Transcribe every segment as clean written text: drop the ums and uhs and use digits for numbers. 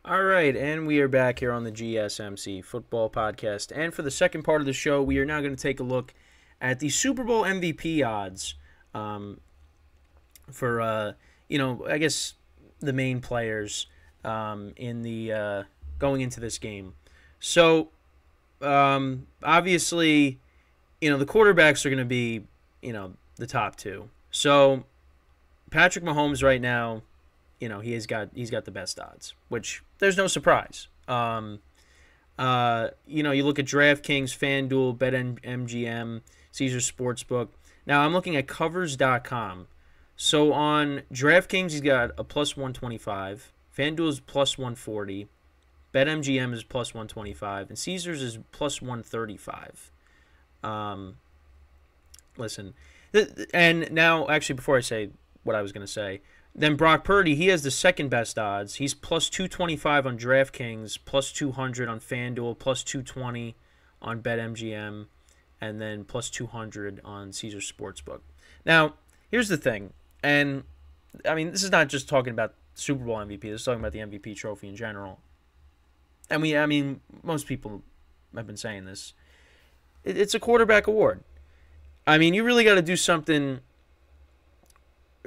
All right, and we are back here on the GSMC football podcast. And for the second part of the show, we are now going to take a look at the Super Bowl MVP odds for, I guess the main players in the going into this game. So, obviously, the quarterbacks are going to be, the top two. So, Patrick Mahomes right now, he's got the best odds, which there's no surprise. You look at DraftKings, FanDuel, BetMGM, Caesars Sportsbook. Now I'm looking at covers.com. So on DraftKings, he's got a plus 125. FanDuel is plus 140. BetMGM is plus 125, and Caesars is plus 135. Listen, and now actually before I say what I was going to say. Then Brock Purdy, he has the second best odds. He's plus 225 on DraftKings, plus 200 on FanDuel, plus 220 on BetMGM, and then plus 200 on Caesars Sportsbook. Now, here's the thing, and I mean, this is not just talking about Super Bowl MVP. This is talking about the MVP trophy in general. And most people have been saying this. It's a quarterback award. I mean, you really got to do something.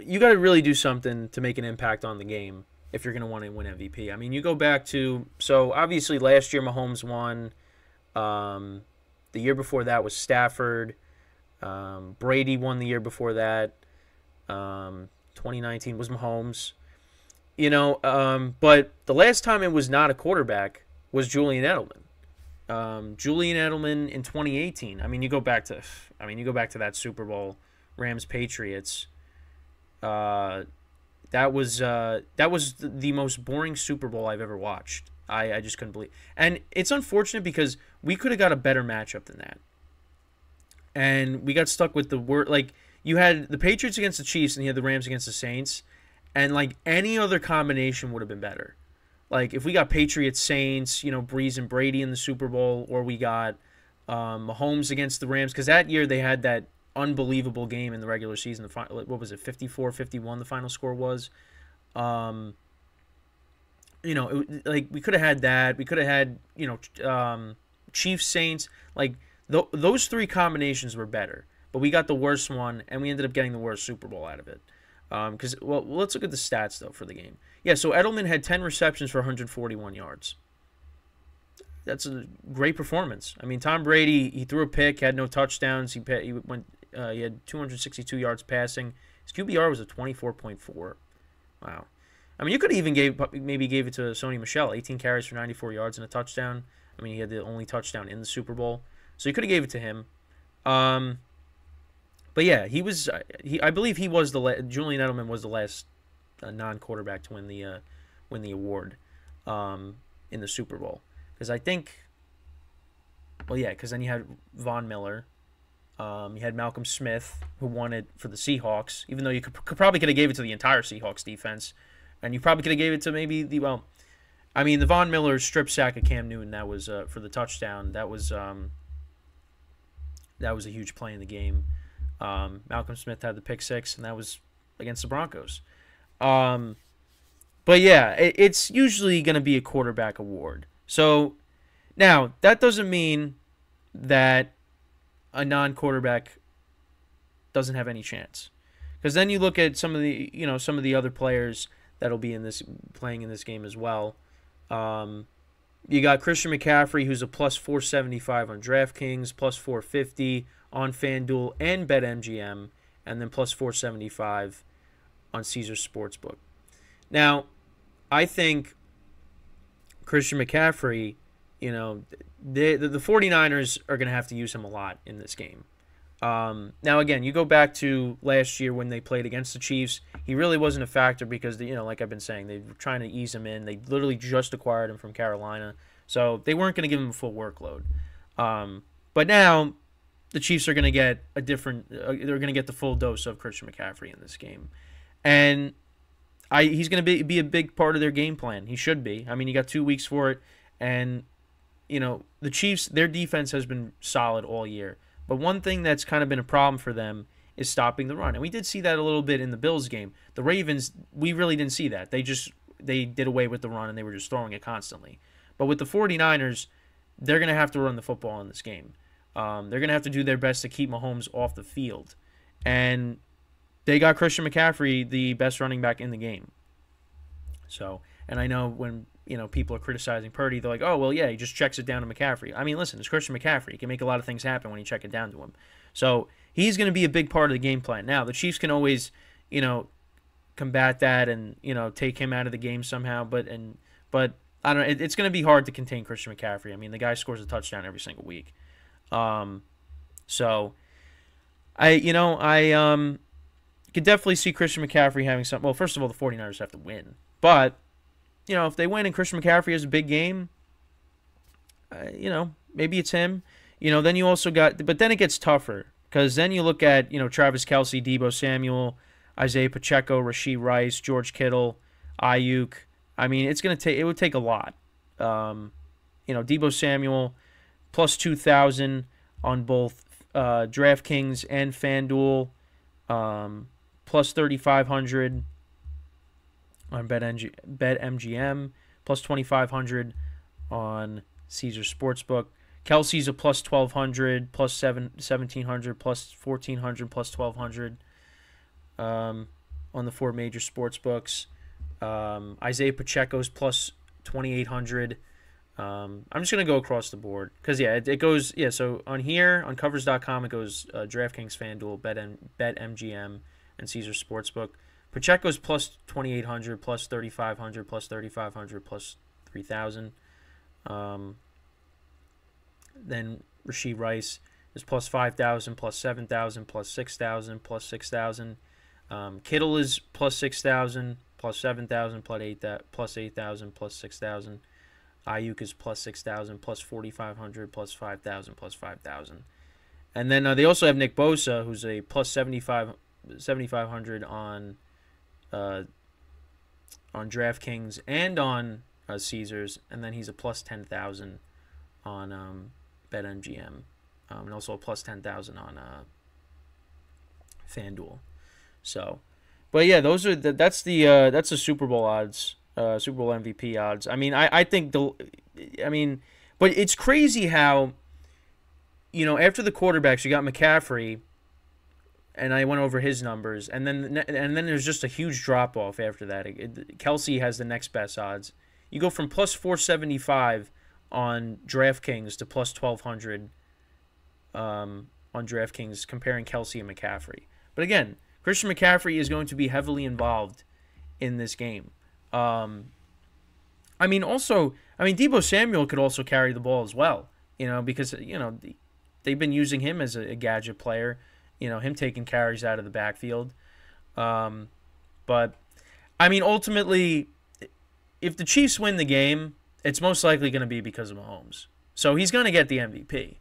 You got to really do something to make an impact on the game if you're going to want to win MVP. I mean, you go back to, so obviously last year Mahomes won. The year before that was Stafford. Brady won the year before that. 2019 was Mahomes. But the last time it was not a quarterback was Julian Edelman. Julian Edelman in 2018. You go back to that Super Bowl, Rams-Patriots. That was the most boring Super Bowl I've ever watched. I just couldn't believe. And it's unfortunate because we could have got a better matchup than that. And we got stuck with the word, like, you had the Patriots against the Chiefs and you had the Rams against the Saints, and like any other combination would have been better. Like if we got Patriots, Saints, Breeze and Brady in the Super Bowl, or we got Mahomes against the Rams, because that year they had that unbelievable game in the regular season. What was it, 54-51 the final score was. We could have had that. We could have had, Chiefs, Saints. Like, those three combinations were better. But we got the worst one, and we ended up getting the worst Super Bowl out of it. Let's look at the stats, though, for the game. Yeah, so Edelman had 10 receptions for 141 yards. That's a great performance. I mean, Tom Brady, he threw a pick, had no touchdowns. He had 262 yards passing. His QBR was a 24.4. Wow. I mean, you could have even gave it to Sony Michel, 18 carries for 94 yards and a touchdown. I mean, he had the only touchdown in the Super Bowl, so you could have gave it to him. But yeah, I believe he was Julian Edelman was the last non-quarterback to win the award in the Super Bowl. Because I think, because then you had Von Miller, you had Malcolm Smith, who won it for the Seahawks, even though you probably could have gave it to the entire Seahawks defense, and you probably could have gave it to maybe the Von Miller strip sack of Cam Newton, that was for the touchdown. That was a huge play in the game. Malcolm Smith had the pick six, and that was against the Broncos. But yeah, it's usually going to be a quarterback award. So now that doesn't mean that a non-quarterback doesn't have any chance, because then you look at some of the other players that'll be playing in this game as well. You got Christian McCaffrey, who's a plus 475 on DraftKings, plus 450 on FanDuel and BetMGM, and then plus 475 on Caesars Sportsbook. Now, I think Christian McCaffrey, the 49ers are going to have to use him a lot in this game. Now, again, you go back to last year when they played against the Chiefs. He really wasn't a factor because, like I've been saying, they were trying to ease him in. They literally just acquired him from Carolina, so they weren't going to give him a full workload. But now the Chiefs are going to get they're going to get the full dose of Christian McCaffrey in this game. And he's going to be a big part of their game plan. He should be. I mean, you got 2 weeks for it. And, the Chiefs, their defense has been solid all year. But one thing that's kind of been a problem for them is stopping the run. And we did see that a little bit in the Bills game. The Ravens, we really didn't see that. They just they did away with the run and they were just throwing it constantly. But with the 49ers, they're going to have to run the football in this game. They're going to have to do their best to keep Mahomes off the field. And they got Christian McCaffrey, the best running back in the game. So, and I know when, people are criticizing Purdy, they're like, oh, well, yeah, he just checks it down to McCaffrey. I mean, listen, it's Christian McCaffrey. He can make a lot of things happen when you check it down to him. So he's going to be a big part of the game plan. Now, the Chiefs can always, combat that and, take him out of the game somehow. But I don't know. It's going to be hard to contain Christian McCaffrey. I mean, the guy scores a touchdown every single week. So I could definitely see Christian McCaffrey having some. Well, first of all, the 49ers have to win. But, if they win and Christian McCaffrey has a big game, maybe it's him. Then you also got, but then it gets tougher because then you look at, Travis Kelce, Deebo Samuel, Isaiah Pacheco, Rashee Rice, George Kittle, Ayuk. I mean, it would take a lot. Deebo Samuel plus 2,000 on both DraftKings and FanDuel, plus 3,500 on BetMGM, plus 2,500 on Caesar Sportsbook. Kelsey's a plus 1,200, plus 1,700, plus 1,400, plus 1,200 on the four major sports books. Isaiah Pacheco's plus 2,800. I'm just going to go across the board because, it goes, so on here, on covers.com, it goes DraftKings, FanDuel, BetMGM, and Caesar Sportsbook. Pacheco's plus 2,800, plus 3,500, plus 3,500, plus 3,000. Then Rashee Rice is plus 5,000, plus 7,000, plus 6,000, plus 6,000. Kittle is plus 6,000, plus 7,000, plus 8,000, plus 6,000. Ayuk is plus 6,000, plus 4,500, plus 5,000, plus 5,000. And then they also have Nick Bosa, who's a plus 7,500 on DraftKings and on Caesars, and then he's a plus 10,000 on BetMGM, and also a plus 10,000 on FanDuel. So, but yeah, that's the Super Bowl odds, Super Bowl MVP odds. I mean, I think but it's crazy how, after the quarterbacks, you got McCaffrey, and I went over his numbers, and then there's just a huge drop off after that. Kelce has the next best odds. You go from plus 475 on DraftKings to plus 1,200 on DraftKings, comparing Kelce and McCaffrey. But again, Christian McCaffrey is going to be heavily involved in this game. Deebo Samuel could also carry the ball as well, because, they've been using him as a gadget player, him taking carries out of the backfield. But, ultimately, if the Chiefs win the game, it's most likely going to be because of Mahomes. So he's going to get the MVP.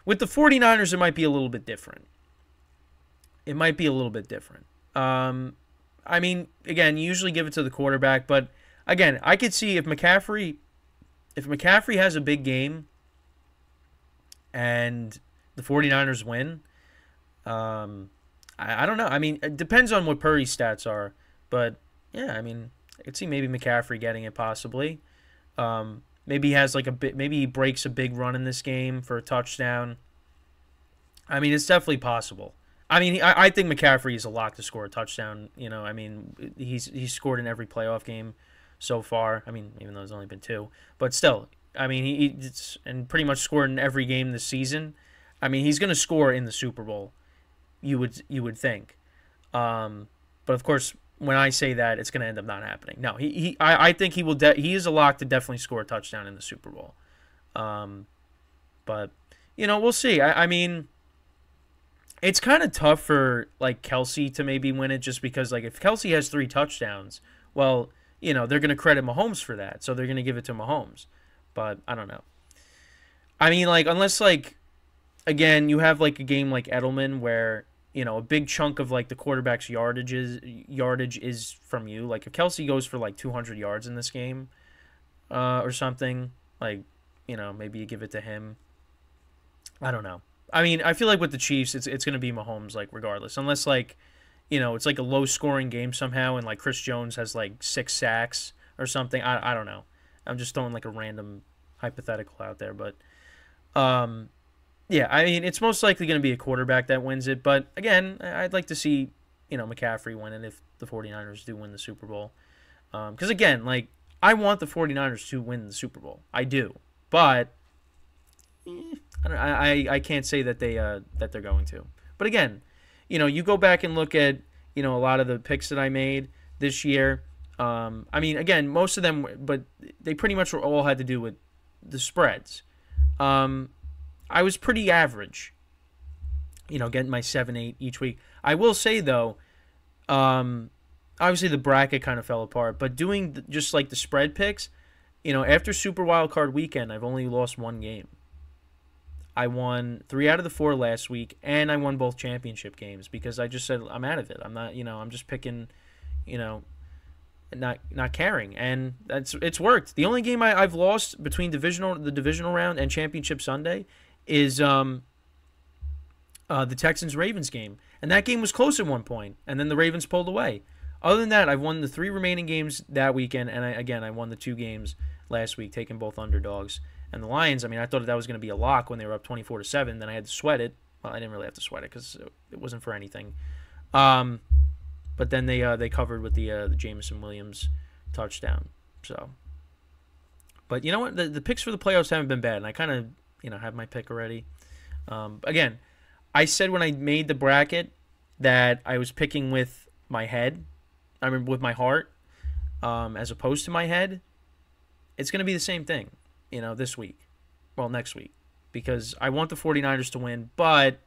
With the 49ers, it might be a little bit different. Again, you usually give it to the quarterback, but again, I could see if McCaffrey has a big game and the 49ers win, I don't know. It depends on what Purdy's stats are, but yeah, I could see maybe McCaffrey getting it possibly. Maybe he has maybe he breaks a big run in this game for a touchdown. It's definitely possible. I think McCaffrey is a lock to score a touchdown. He's scored in every playoff game so far. Even though there's only been 2, but still, he's and pretty much scored in every game this season. He's going to score in the Super Bowl. You would think, but of course, when I say that, it's going to end up not happening. No, I think he will. He is a lock to definitely score a touchdown in the Super Bowl. But we'll see. It's kind of tough for Kelce to maybe win it, just because if Kelce has 3 touchdowns, well, they're going to credit Mahomes for that, so they're going to give it to Mahomes. But I don't know. Unless again, you have a game like Edelman where a big chunk of the quarterback's yardage is from you. If Kelce goes for 200 yards in this game, or something, maybe you give it to him. I don't know. I feel like with the Chiefs, it's going to be Mahomes, regardless. Unless, it's like a low-scoring game somehow, and like Chris Jones has like 6 sacks or something. I don't know. I'm just throwing like a random hypothetical out there, but yeah, I mean it's most likely going to be a quarterback that wins it. But again, I'd like to see McCaffrey win it if the 49ers do win the Super Bowl. Because again, like I want the 49ers to win the Super Bowl. I do, but I can't say that they're going to. But again, you go back and look at a lot of the picks that I made this year. I mean, again, most of them, but they pretty much all had to do with the spreads. I was pretty average, getting my 7-8 each week. I will say though, obviously the bracket kind of fell apart, but doing just like the spread picks, after Super Wildcard Weekend, I've only lost one game. I won 3 out of the 4 last week, and I won both championship games because I just said I'm out of it. I'm not, I'm just picking, not caring, and it's worked. The only game I've lost between the divisional round and championship Sunday is the Texans-Ravens game, and that game was close at one point, and then the Ravens pulled away. Other than that, I've won the 3 remaining games that weekend, and I won the 2 games last week, taking both underdogs. And the Lions, I mean, I thought that was going to be a lock when they were up 24-7. Then I had to sweat it. Well, I didn't really have to sweat it because it wasn't for anything. But then they covered with the Jameson Williams touchdown. So, but you know what? The picks for the playoffs haven't been bad, and I kind of have my pick already. Again, I said when I made the bracket that I was picking with my head. I mean, with my heart, as opposed to my head. It's going to be the same thing. This week. Well, next week. Because I want the 49ers to win, but,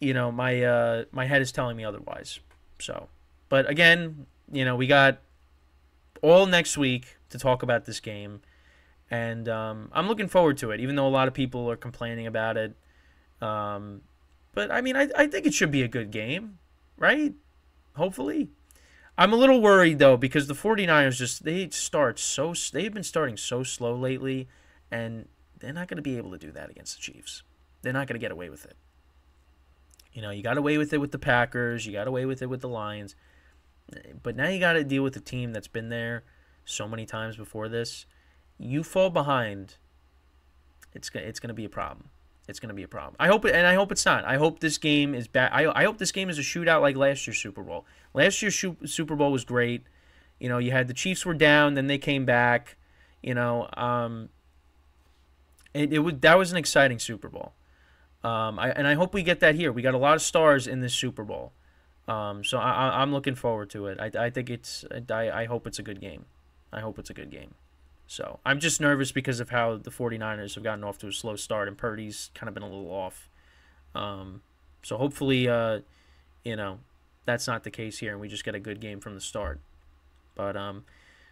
my head is telling me otherwise. So, but again, we got all next week to talk about this game. And I'm looking forward to it, even though a lot of people are complaining about it. But, I mean, I think it should be a good game, right? Hopefully. I'm a little worried, though, because the 49ers they've been starting so slow lately, and they're not going to be able to do that against the Chiefs. They're not going to get away with it. You got away with it with the Packers, you got away with it with the Lions, but now you got to deal with a team that's been there so many times before this. You fall behind, it's going to be a problem. It's going to be a problem. I hope it's not. I hope this game is bad. I hope this game is a shootout like last year's Super Bowl. Last year's Super Bowl was great. You had the Chiefs were down, then they came back. That was an exciting Super Bowl. I hope we get that here. We got a lot of stars in this Super Bowl. So I'm looking forward to it. I think I hope it's a good game. I hope it's a good game. So I'm just nervous because of how the 49ers have gotten off to a slow start, and Purdy's kind of been a little off. So hopefully, that's not the case here, and we just get a good game from the start. But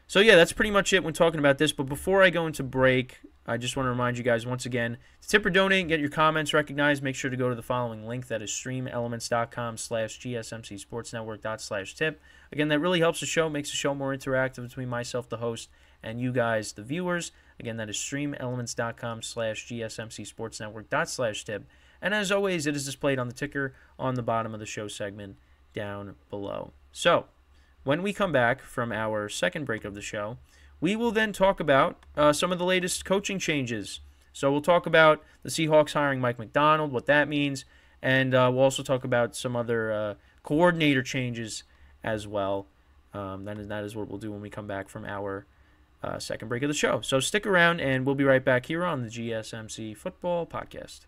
so yeah, that's pretty much it when talking about this. But before I go into break, I just want to remind you guys once again to tip or donate and get your comments recognized. Make sure to go to the following link. That is streamelements.com/gsmcsportsnetwork./tip. Again, that really helps the show, makes the show more interactive between myself, the host, and you guys, the viewers. Again, that is streamelements.com/gsmcsportsnetwork./tip. And as always, it is displayed on the ticker on the bottom of the show segment down below. So, when we come back from our second break of the show, we will then talk about some of the latest coaching changes. So we'll talk about the Seahawks hiring Mike McDonald, what that means, and we'll also talk about some other coordinator changes as well. That is what we'll do when we come back from our second break of the show. So stick around, and we'll be right back here on the GSMC Football Podcast.